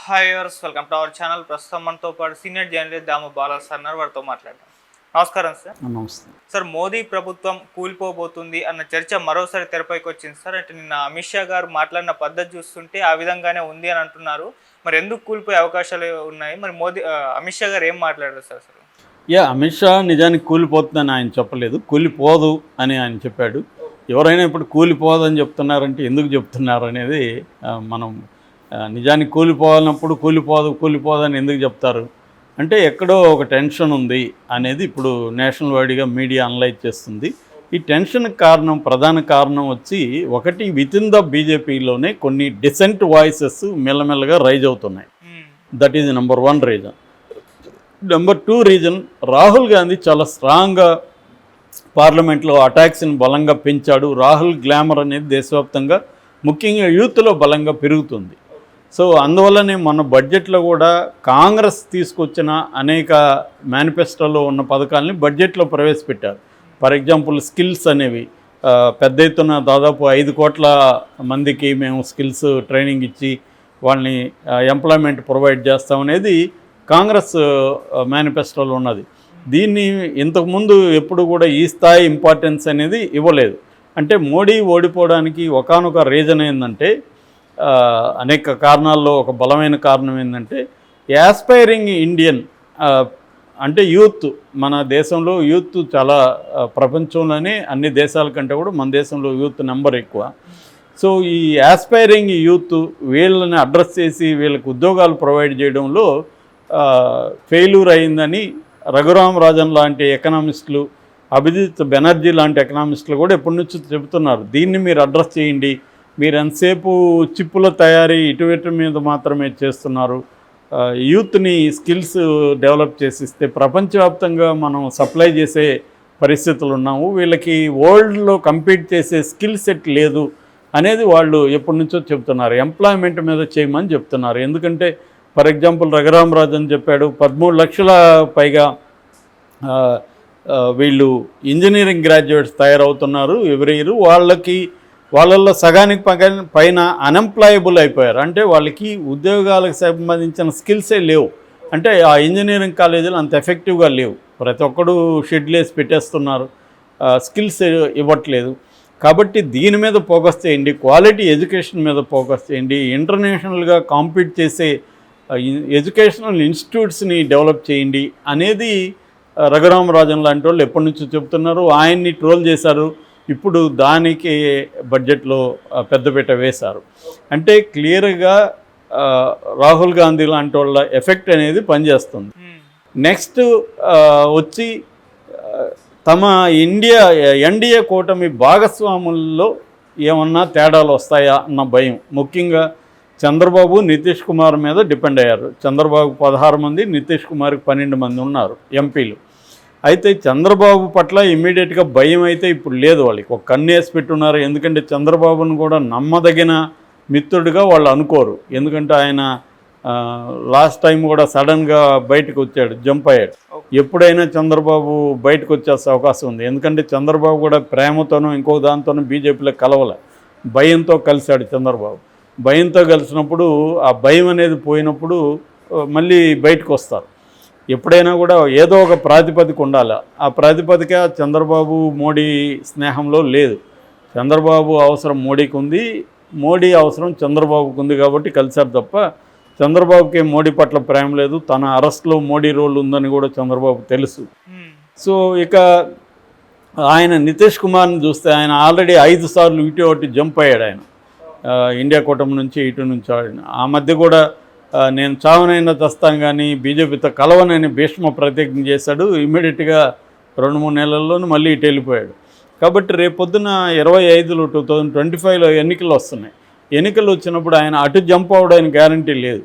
Hi viewers, welcome to our channel. ప్రస్తుతం మనతో పాటు సీనియర్ జర్నలిస్ట్ దాము బాలా సార్ ఉన్నారు. వారితో మాట్లాడదాం. నమస్కారం సార్. నమస్తే సార్, మోదీ ప్రభుత్వం కూలిపోబోతుంది అన్న చర్చ మరోసారి తెరపైకి వచ్చింది సార్. అంటే నిన్న అమిత్ షా గారు మాట్లాడిన పద్ధతి చూస్తుంటే ఆ విధంగానే ఉంది అని అంటున్నారు. మరి ఎందుకు కూలిపోయే అవకాశాలు ఉన్నాయి? మరి అమిత్ షా గారు ఏం మాట్లాడారు సార్ అసలు? అమిత్ షా నిజానికి కూలిపోతుందని ఆయన చెప్పలేదు, కూలిపోదు అని ఆయన చెప్పాడు. ఎవరైనా ఇప్పుడు కూలిపోదని చెప్తున్నారంటే ఎందుకు చెప్తున్నారు అనేది మనం నిజానికి కూలిపోవాలన్నప్పుడు కూలిపోదు అని ఎందుకు చెప్తారు అంటే ఎక్కడో ఒక టెన్షన్ ఉంది అనేది ఇప్పుడు నేషనల్ వైడ్గా మీడియా అనలైజ్ చేస్తుంది. ఈ టెన్షన్కి ప్రధాన కారణం వచ్చి ఒకటి, వితిన్ ద బీజేపీలోనే కొన్ని డిసెంట్ వాయిసెస్ మెల్లమెల్లగా రైజ్ అవుతున్నాయి. That is number 1 reason. Number 2 reason, Rahul Gandhi చాలా స్ట్రాంగ్గా పార్లమెంట్లో అటాక్స్ని బలంగా పెంచాడు. రాహుల్ గ్లామర్ అనేది దేశవ్యాప్తంగా ముఖ్యంగా యూత్లో బలంగా పెరుగుతుంది. సో అందువల్లనే మన బడ్జెట్లో కూడా కాంగ్రెస్ తీసుకొచ్చిన అనేక మేనిఫెస్టోలో ఉన్న పథకాలని బడ్జెట్లో ప్రవేశపెట్టారు. ఫర్ ఎగ్జాంపుల్ స్కిల్స్ అనేవి పెద్ద ఎత్తున దాదాపు 5 కోట్ల మందికి మేము స్కిల్స్ ట్రైనింగ్ ఇచ్చి వాళ్ళని ఎంప్లాయ్మెంట్ ప్రొవైడ్ చేస్తామనేది కాంగ్రెస్ మేనిఫెస్టోలో ఉన్నది. దీన్ని ఇంతకుముందు ఎప్పుడు కూడా ఈ స్థాయి ఇంపార్టెన్స్ అనేది ఇవ్వలేదు. అంటే మోడీ ఓడిపోవడానికి ఒకానొక రీజన్ ఏంటంటే, అనేక కారణాల్లో ఒక బలమైన కారణం ఏంటంటే యాస్పైరింగ్ ఇండియన్ అంటే యూత్. మన దేశంలో యూత్ చాలా ప్రపంచంలోనే అన్ని దేశాల కంటే కూడా మన దేశంలో యూత్ నెంబర్ ఎక్కువ. సో ఈ యాస్పైరింగ్ యూత్ వీళ్ళని అడ్రస్ చేసి వీళ్ళకి ఉద్యోగాలు ప్రొవైడ్ చేయడంలో ఫెయిల్యూర్ అయిందని రఘురామ్ రాజన్ లాంటి ఎకనామిస్టులు, అభిజిత్ బెనర్జీ లాంటి ఎకనామిస్టులు కూడా ఎప్పటి నుంచో చెబుతున్నారు. దీన్ని మీరు అడ్రస్ చేయండి, మీరు ఎంతసేపు చిప్పుల తయారీ ఇటువైపు మీద మాత్రమే చేస్తున్నారు. యూత్ని స్కిల్స్ డెవలప్ చేసిస్తే ప్రపంచవ్యాప్తంగా మనం సప్లై చేసే పరిస్థితులు ఉన్నాము. వీళ్ళకి వరల్డ్లో కంపీట్ చేసే స్కిల్ సెట్ లేదు అనేది వాళ్ళు ఎప్పటి నుంచో చెప్తున్నారు. ఎంప్లాయ్మెంట్ మీద చేయమని చెప్తున్నారు. ఎందుకంటే ఫర్ ఎగ్జాంపుల్ రఘురామ్ రాజన్ చెప్పాడు, 13 లక్షల పైగా వీళ్ళు ఇంజనీరింగ్ గ్రాడ్యుయేట్స్ తయారవుతున్నారు ఎవ్రీ ఇయర్. వాళ్ళల్లో సగానికి పైన అన్ఎంప్లాయబుల్ అయిపోయారు. అంటే వాళ్ళకి ఉద్యోగాలకు సంబంధించిన స్కిల్సే లేవు. అంటే ఆ ఇంజనీరింగ్ కాలేజీలు అంత ఎఫెక్టివ్గా లేవు. ప్రతి ఒక్కడు షెడ్యూల్ వేసి పెట్టేస్తున్నారు, స్కిల్స్ ఇవ్వట్లేదు. కాబట్టి దీని మీద ఫోకస్ చేయండి, క్వాలిటీ ఎడ్యుకేషన్ మీద ఫోకస్ చేయండి, ఇంటర్నేషనల్గా కాంపీట్ చేసే ఎడ్యుకేషనల్ ఇన్స్టిట్యూట్స్ని డెవలప్ చేయండి అనేది రఘురామ్ రాజన్ లాంటి వాళ్ళు ఎప్పటి నుంచో చెప్తున్నారు. ఆయన్ని ట్రోల్ చేశారు. ఇప్పుడు దానికి బడ్జెట్లో పెద్దపీట వేశారు. అంటే క్లియర్గా రాహుల్ గాంధీ లాంటి వాళ్ళ ఎఫెక్ట్ అనేది పనిచేస్తుంది. నెక్స్ట్ వచ్చి తమ ఎన్డీఏ కూటమి భాగస్వాముల్లో ఏమన్నా తేడాలు వస్తాయా అన్న భయం. ముఖ్యంగా చంద్రబాబు, నితీష్ కుమార్ మీద డిపెండ్ అయ్యారు. చంద్రబాబు 16 మంది, నితీష్ కుమార్కి 12 మంది ఉన్నారు ఎంపీలు. అయితే చంద్రబాబు పట్ల ఇమ్మీడియట్గా భయం అయితే ఇప్పుడు లేదు. వాళ్ళకి ఒక కన్ను వేసి పెట్టున్నారు. ఎందుకంటే చంద్రబాబును కూడా నమ్మదగిన మిత్రుడిగా వాళ్ళు అనుకోరు. ఎందుకంటే ఆయన లాస్ట్ టైం కూడా సడన్గా బయటకు వచ్చాడు, జంప్ అయ్యాడు. ఎప్పుడైనా చంద్రబాబు బయటకు వచ్చేసే అవకాశం ఉంది. ఎందుకంటే చంద్రబాబు కూడా ప్రేమతోనూ ఇంకో దాంతోనూ బీజేపీలో కలవలే, భయంతో కలిశాడు చంద్రబాబు. భయంతో కలిసినప్పుడు ఆ భయం అనేది పోయినప్పుడు మళ్ళీ బయటకు వస్తారు. ఎప్పుడైనా కూడా ఏదో ఒక ప్రాతిపదిక ఉండాలి. ఆ ప్రాతిపదిక చంద్రబాబు మోడీ స్నేహంలో లేదు. చంద్రబాబు అవసరం మోడీకి ఉంది, మోడీ అవసరం చంద్రబాబుకు ఉంది. కాబట్టి కలిశారు తప్ప చంద్రబాబుకి మోడీ పట్ల ప్రేమ లేదు. తన అరెస్ట్లో మోడీ రోల్ ఉందని కూడా చంద్రబాబు తెలుసు. సో ఇక ఆయన నితీష్ కుమార్ని చూస్తే ఆయన ఆల్రెడీ 5 సార్లు ఇటు ఒకటి జంప్ అయ్యాడు. ఆయన ఇండియా కూటమి నుంచి ఇటు నుంచి ఆ మధ్య కూడా నేను చావనైనా తెస్తాను కానీ బీజేపీతో కలవనని భీష్మ ప్రతిజ్ఞ చేశాడు. ఇమ్మీడియట్గా 2-3 నెలల్లోనూ మళ్ళీ ఇటు వెళ్ళిపోయాడు. కాబట్టి రేపొద్దున 25లో 2025లో ఎన్నికలు వస్తున్నాయి. ఎన్నికలు వచ్చినప్పుడు ఆయన అటు జంప్ అవడానికి గ్యారంటీ లేదు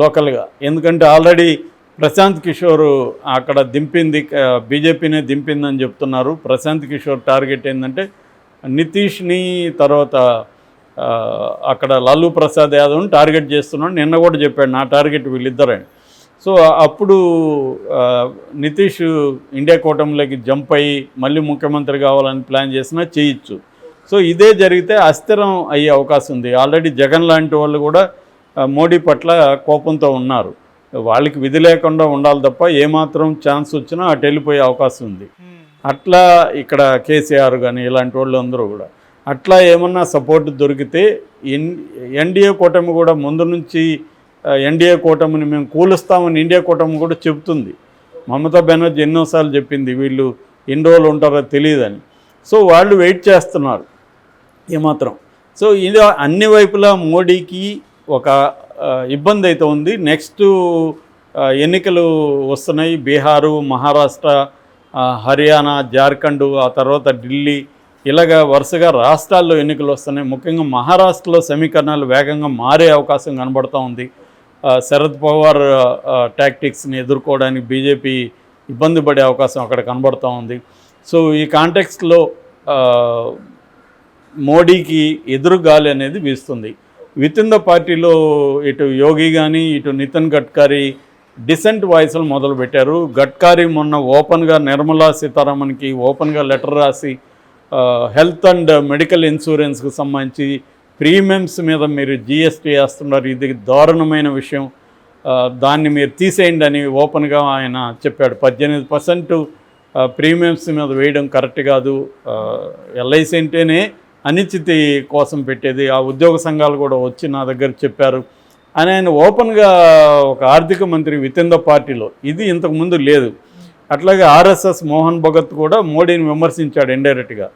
లోకల్గా. ఎందుకంటే ఆల్రెడీ ప్రశాంత్ కిషోర్ అక్కడ దింపింది, బీజేపీనే దింపిందని చెప్తున్నారు. ప్రశాంత్ కిషోర్ టార్గెట్ ఏంటంటే నితీష్ని, తర్వాత అక్కడ లాలూ ప్రసాద్ యాదవ్ని టార్గెట్ చేస్తున్నాడు. నిన్న కూడా చెప్పాడు నా టార్గెట్ వీళ్ళిద్దరని. సో అప్పుడు నితీష్ ఇండియా కూటమిలోకి జంప్ అయ్యి మళ్ళీ ముఖ్యమంత్రి కావాలని ప్లాన్ చేసినా చేయొచ్చు. సో ఇదే జరిగితే అస్థిరం అయ్యే అవకాశం ఉంది. ఆల్రెడీ జగన్ లాంటి వాళ్ళు కూడా మోడీ పట్ల కోపంతో ఉన్నారు. వాళ్ళకి విధి లేకుండా ఉండాలి తప్ప ఏమాత్రం ఛాన్స్ వచ్చినా అటు వెళ్ళిపోయే అవకాశం ఉంది. అట్లా ఇక్కడ కేసీఆర్ కానీ ఇలాంటి వాళ్ళు అందరూ కూడా అట్లా ఏమన్నా సపోర్ట్ దొరికితే ఎన్డీఏ కూటమి కూడా ముందు నుంచి ఎన్డీఏ కూటమిని మేము కూలుస్తామని ఇండియా కూటమి కూడా చెబుతుంది. మమతా బెనర్జీ ఎన్నోసార్లు చెప్పింది వీళ్ళు ఎన్ని రోజులు ఉంటారో తెలియదని. సో వాళ్ళు వెయిట్ చేస్తున్నారు ఏమాత్రం. సో ఇది అన్ని వైపులా మోడీకి ఒక ఇబ్బంది అయితే ఉంది. నెక్స్ట్ ఎన్నికలు వస్తున్నాయి. బీహారు, మహారాష్ట్ర, హర్యానా, జార్ఖండ్, ఆ తర్వాత ఢిల్లీ, ఇలాగా వరుసగా రాష్ట్రాల్లో ఎన్నికలు వస్తున్నాయి. ముఖ్యంగా మహారాష్ట్రలో సమీకరణాలు వేగంగా మారే అవకాశం కనబడుతూ ఉంది. శరద్ పవార్ టాక్టిక్స్ని ఎదుర్కోవడానికి బీజేపీ ఇబ్బంది పడే అవకాశం అక్కడ కనబడుతూ ఉంది. సో ఈ కాంటెక్స్ట్లో మోడీకి ఎదురుగాలి అనేది వీస్తుంది. విత్ ఇన్ ద పార్టీలో ఇటు యోగి కానీ ఇటు నితిన్ గడ్కరీ డిసెంట్ వాయిస్లు మొదలుపెట్టారు. గడ్కరీ మొన్న ఓపెన్గా నిర్మలా సీతారామన్కి ఓపెన్గా లెటర్ రాసి హెల్త్ అండ్ మెడికల్ ఇన్సూరెన్స్కి సంబంధించి ప్రీమియమ్స్ మీద మీరు జీఎస్టీ వేస్తున్నారు, ఇది దారుణమైన విషయం, దాన్ని మీరు తీసేయండి అని ఓపెన్గా ఆయన చెప్పాడు. 18% ప్రీమియమ్స్ మీద వేయడం కరెక్ట్ కాదు, ఎల్ఐసి అంటేనే అనిశ్చితి కోసం పెట్టేది, ఆ ఉద్యోగ సంఘాలు కూడా వచ్చి నా దగ్గర చెప్పారు అని ఆయన ఓపెన్గా ఒక ఆర్థిక మంత్రి విత్ ఇన్ ద పార్టీలో, ఇది ఇంతకుముందు లేదు. అట్లాగే ఆర్ఎస్ఎస్ మోహన్ భగత్ కూడా మోడీని విమర్శించాడు ఇండైరెక్ట్గా.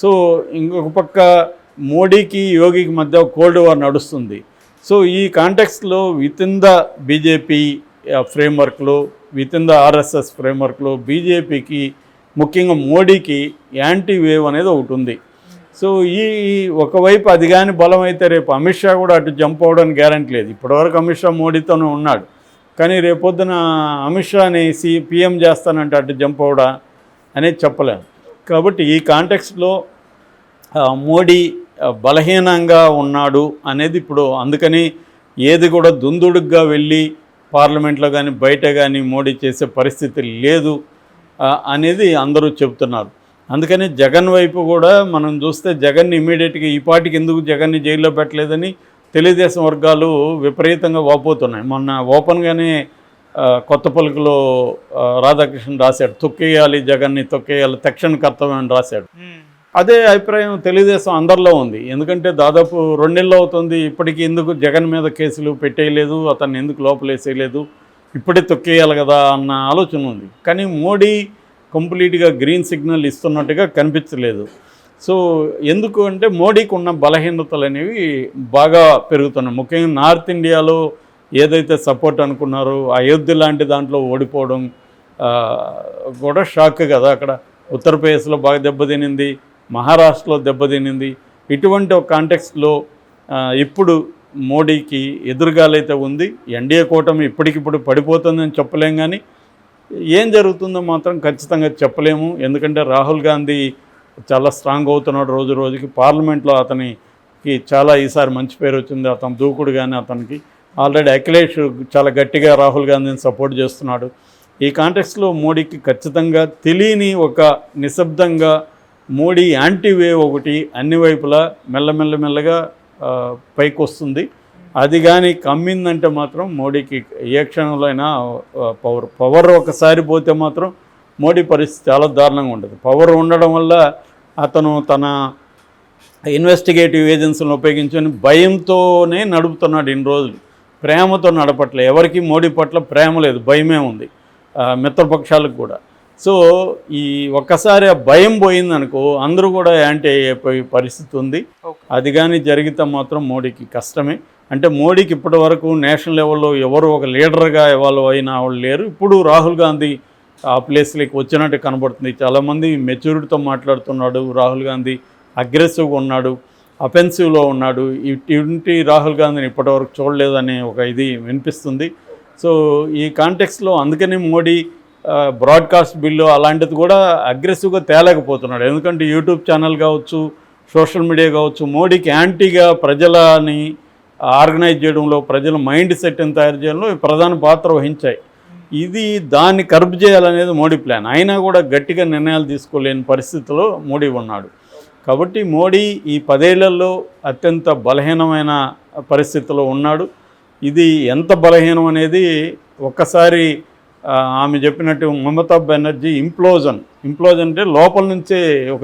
సో ఇంకొక పక్క మోడీకి యోగికి మధ్య కోల్డ్ వార్ నడుస్తుంది. సో ఈ కాంటెక్స్ట్లో విత్ ఇన్ ద బీజేపీ ఫ్రేమ్వర్క్లో, విత్ ఇన్ ద ఆర్ఎస్ఎస్ ఫ్రేమ్వర్క్లో బీజేపీకి ముఖ్యంగా మోడీకి యాంటీ వేవ్ అనేది ఒకటి ఉంది. సో ఈ ఒకవైపు అది కానీ బలం అయితే రేపు అమిత్ షా కూడా అటు జంప్ అవ్వడానికి గ్యారంటీ లేదు. ఇప్పటివరకు అమిత్ షా మోడీతోనే ఉన్నాడు, కానీ రేపొద్దున అమిత్ షాని పీఎం చేస్తానంటే అటు జంప్ అవడా అనేది చెప్పలేము. కాబట్టి ఈ కాంటెక్స్ట్లో మోడీ బలహీనంగా ఉన్నాడు అనేది ఇప్పుడు, అందుకని ఏది కూడా దుందుడుగ్గా వెళ్ళి పార్లమెంట్లో కానీ బయట కానీ మోడీ చేసే పరిస్థితి లేదు అనేది అందరూ చెబుతున్నారు. అందుకని జగన్ వైపు కూడా మనం చూస్తే జగన్ని ఇమీడియట్గా ఈ పార్టీకి ఎందుకు జగన్ని జైల్లో పెట్టలేదని తెలుగుదేశం వర్గాలు విపరీతంగా వాపోతున్నాయి. మొన్న ఓపెన్గానే కొత్త పలుకులో రాధాకృష్ణ రాశాడు, తొక్కేయాలి జగన్ని, తొక్కేయాలి, తక్షణ కర్తవ్యం అని రాశాడు. అదే అభిప్రాయం తెలుగుదేశం అందరిలో ఉంది. ఎందుకంటే దాదాపు 2 నెలలు అవుతుంది, ఇప్పటికీ ఎందుకు జగన్ మీద కేసులు పెట్టేయలేదు, అతన్ని ఎందుకు లోపలేసేయలేదు, ఇప్పుడే తొక్కేయాలి కదా అన్న ఆలోచన ఉంది. కానీ మోడీ కంప్లీట్గా గ్రీన్ సిగ్నల్ ఇస్తున్నట్టుగా కనిపించలేదు. సో ఎందుకు అంటే మోడీకి ఉన్న బలహీనతలు అనేవి బాగా పెరుగుతున్నాయి. ముఖ్యంగా నార్త్ ఇండియాలో ఏదైతే సపోర్ట్ అనుకున్నారో అయోధ్య లాంటి దాంట్లో ఓడిపోవడం కూడా షాక్ కదా. అక్కడ ఉత్తరప్రదేశ్లో బాగా దెబ్బతినింది, మహారాష్ట్రలో దెబ్బతినింది. ఇటువంటి ఒక కాంటెక్స్ట్లో ఇప్పుడు మోడీకి ఎదురుగాలైతే ఉంది. ఎన్డీఏ కూటమి ఇప్పటికిప్పుడు పడిపోతుందని చెప్పలేం, కానీ ఏం జరుగుతుందో మాత్రం ఖచ్చితంగా చెప్పలేము. ఎందుకంటే రాహుల్ గాంధీ చాలా స్ట్రాంగ్ అవుతున్నాడు రోజు రోజుకి. పార్లమెంట్లో అతనికి చాలా ఈసారి మంచి పేరు వచ్చింది, అతను దూకుడు కానీ అతనికి. ఆల్రెడీ అఖిలేష్ చాలా గట్టిగా రాహుల్ గాంధీని సపోర్ట్ చేస్తున్నాడు. ఈ కాంటెక్స్లో మోడీకి ఖచ్చితంగా తెలియని ఒక నిశ్శబ్దంగా మోడీ యాంటీ వేవ్ ఒకటి అన్ని వైపులా మెల్లమెల్లగా పైకి వస్తుంది. అది కానీ కమ్మిందంటే మాత్రం మోడీకి ఏ క్షణంలో అయినా పవర్ ఒకసారి పోతే మాత్రం మోడీ పరిస్థితి చాలా దారుణంగా ఉంటుంది. పవర్ ఉండడం వల్ల అతను తన ఇన్వెస్టిగేటివ్ ఏజెన్సీలను ఉపయోగించుకొని భయంతోనే నడుపుతున్నాడు ఇన్ని రోజులు. ప్రేమతో నడపట్లే, ఎవరికి మోడీ పట్ల ప్రేమ లేదు, భయమే ఉంది మిత్రపక్షాలకు కూడా. సో ఈ ఒక్కసారి ఆ భయం పోయిందనుకో అందరూ కూడా యాంటీ అయిపోయే పరిస్థితి ఉంది. అది కానీ జరిగితే మాత్రం మోడీకి కష్టమే. అంటే మోడీకి ఇప్పటి వరకు నేషనల్ లెవెల్లో ఎవరు ఒక లీడర్గా ఎవాల్వ్ అయిన వాళ్ళు లేరు. ఇప్పుడు రాహుల్ గాంధీ ఆ ప్లేస్లోకి వచ్చినట్టు కనబడుతుంది. చాలామంది మెచ్యూరిటీతో మాట్లాడుతున్నాడు రాహుల్ గాంధీ, అగ్రెసివ్గా ఉన్నాడు, అఫెన్సివ్లో ఉన్నాడు. ఇటువంటి రాహుల్ గాంధీని ఇప్పటివరకు చూడలేదనే ఒక ఇది వినిపిస్తుంది. సో ఈ కాంటెక్స్లో అందుకని మోడీ బ్రాడ్కాస్ట్ బిల్లు అలాంటిది కూడా అగ్రెసివ్గా తేలేకపోతున్నాడు. ఎందుకంటే యూట్యూబ్ ఛానల్ కావచ్చు, సోషల్ మీడియా కావచ్చు, మోడీకి యాంటీగా ప్రజలని ఆర్గనైజ్ చేయడంలో, ప్రజల మైండ్ సెట్ని తయారు చేయడంలో ప్రధాన పాత్ర వహించాయి. ఇది దాన్ని కర్బ్ చేయాలనేది మోడీ ప్లాన్. అయినా కూడా గట్టిగా నిర్ణయాలు తీసుకోలేని పరిస్థితిలో మోడీ ఉన్నాడు. కాబట్టి మోడీ ఈ 10 ఏళ్లలో అత్యంత బలహీనమైన పరిస్థితిలో ఉన్నాడు. ఇది ఎంత బలహీనం అనేది ఒక్కసారి ఆమె చెప్పినట్టు మమతా బెనర్జీ ఇంప్లోజన్ అంటే లోపల నుంచే ఒక